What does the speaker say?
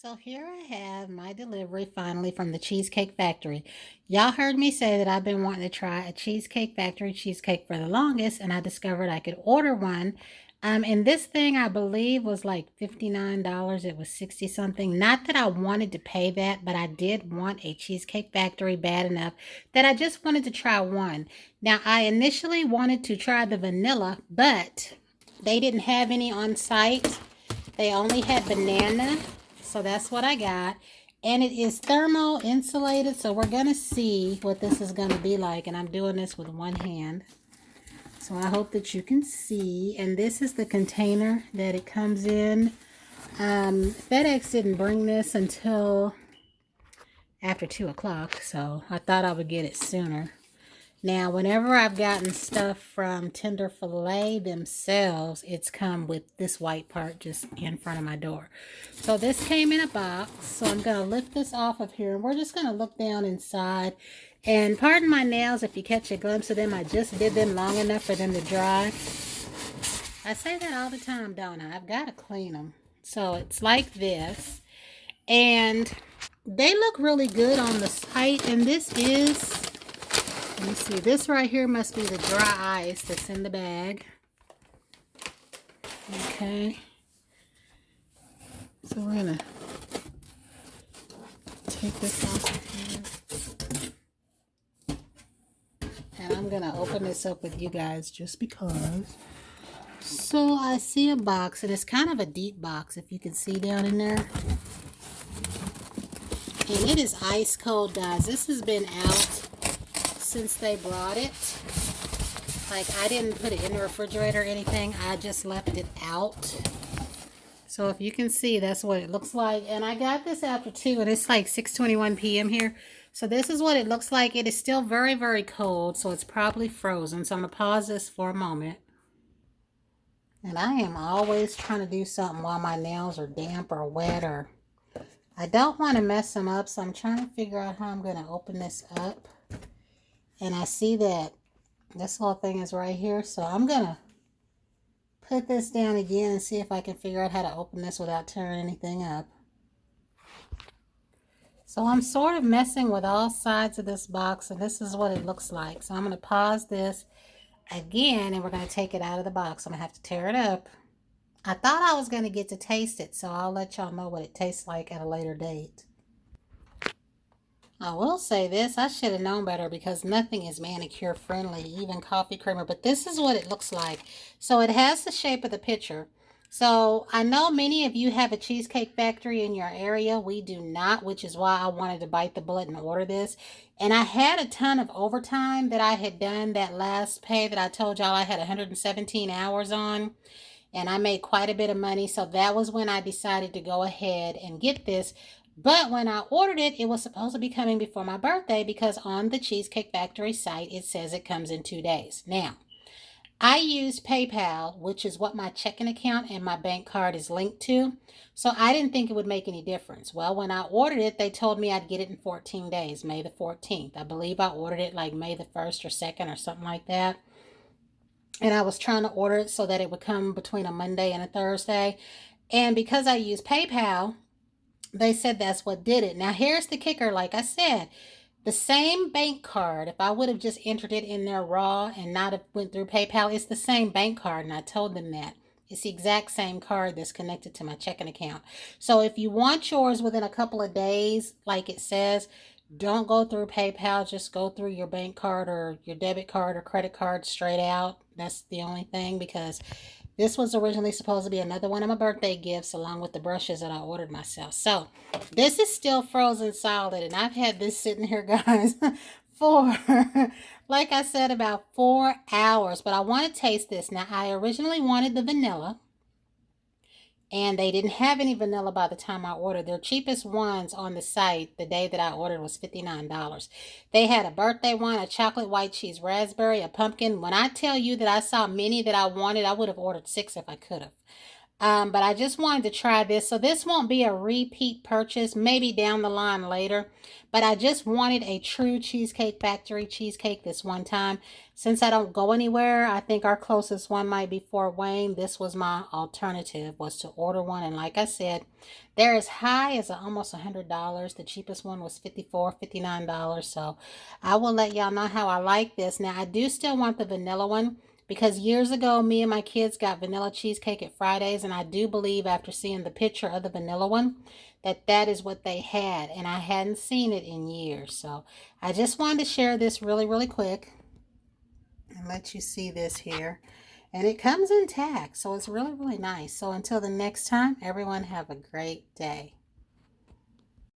So here I have my delivery finally from the Cheesecake Factory. Y'all heard me say that I've been wanting to try a Cheesecake Factory cheesecake for the longest, and I discovered I could order one. And this thing I believe was like $59. It was 60 something. Not that I wanted to pay that, but I did want a Cheesecake Factory bad enough that I just wanted to try one. Now, I initially wanted to try the vanilla, but they didn't have any on site. They only had banana, so that's what I got. And it is thermal insulated, so we're going to see what this is going to be like. And I'm doing this with one hand. So I hope that you can see. And this is the container that it comes in. FedEx didn't bring this until after 2 o'clock, so I thought I would get it sooner. Now, whenever I've gotten stuff from Tender Filet themselves, it's come with this white part just in front of my door. So this came in a box, so I'm going to lift this off of here, and we're just going to look down inside. And pardon my nails if you catch a glimpse of them. I just did them long enough for them to dry. I say that all the time, don't I? I've got to clean them. So it's like this. And they look really good on the site, and this is... Let me see, this right here must be the dry ice that's in the bag. Okay. So we're going to take this off of here. And I'm going to open this up with you guys just because. So I see a box, and it's kind of a deep box if you can see down in there. And it is ice cold, guys. This has been out since they brought it. Like, I didn't put it in the refrigerator or anything. I just left it out. So if you can see, that's what it looks like. And I got this after 2, and it's like 6:21 p.m. here. So this is what it looks like. It is still very, very cold, so it's probably frozen. So I'm going to pause this for a moment. And I am always trying to do something while my nails are damp or wet, or I don't want to mess them up. So I'm trying to figure out how I'm going to open this up. And I see that this little thing is right here. So I'm going to put this down again and see if I can figure out how to open this without tearing anything up. So I'm sort of messing with all sides of this box, and this is what it looks like. So I'm going to pause this again, and we're going to take it out of the box. I'm going to have to tear it up. I thought I was going to get to taste it, so I'll let y'all know what it tastes like at a later date. I will say this, I should have known better because nothing is manicure friendly, even coffee creamer, but this is what it looks like. So it has the shape of the picture. So I know many of you have a Cheesecake Factory in your area. We do not, which is why I wanted to bite the bullet and order this. And I had a ton of overtime that I had done that last pay that I told y'all I had 117 hours on. And I made quite a bit of money. So that was when I decided to go ahead and get this. But when I ordered it, it was supposed to be coming before my birthday because on the Cheesecake Factory site, it says it comes in 2 days. Now, I used PayPal, which is what my checking account and my bank card is linked to. So I didn't think it would make any difference. Well, when I ordered it, they told me I'd get it in 14 days, May the 14th. I believe I ordered it like May the 1st or 2nd or something like that. And I was trying to order it so that it would come between a Monday and a Thursday. And because I use PayPal, they said that's what did it. Now, here's the kicker. Like I said, the same bank card, if I would have just entered it in there raw and not have went through PayPal, it's the same bank card, and I told them that. It's the exact same card that's connected to my checking account. So if you want yours within a couple of days, like it says, don't go through PayPal. Just go through your bank card or your debit card or credit card straight out. That's the only thing, because this was originally supposed to be another one of my birthday gifts along with the brushes that I ordered myself. So this is still frozen solid, and I've had this sitting here, guys, for, like I said, about 4 hours. But I want to taste this. Now, I originally wanted the vanilla, and they didn't have any vanilla by the time I ordered. Their cheapest ones on the site the day that I ordered was $59. They had a birthday one, a chocolate white cheese raspberry, a pumpkin. When I tell you that I saw many that I wanted, I would have ordered 6 if I could have. But I just wanted to try this. So this won't be a repeat purchase, maybe down the line later. But I just wanted a true Cheesecake Factory cheesecake this one time. Since I don't go anywhere, I think our closest one might be Fort Wayne. This was my alternative, was to order one. And like I said, they're as high as almost $100. The cheapest one was $54, $59. So I will let y'all know how I like this. Now, I do still want the vanilla one, because years ago, me and my kids got vanilla cheesecake at Fridays, and I do believe after seeing the picture of the vanilla one, that that is what they had, and I hadn't seen it in years. So I just wanted to share this really, really quick and let you see this here. And it comes intact, so it's really, really nice. So until the next time, everyone have a great day.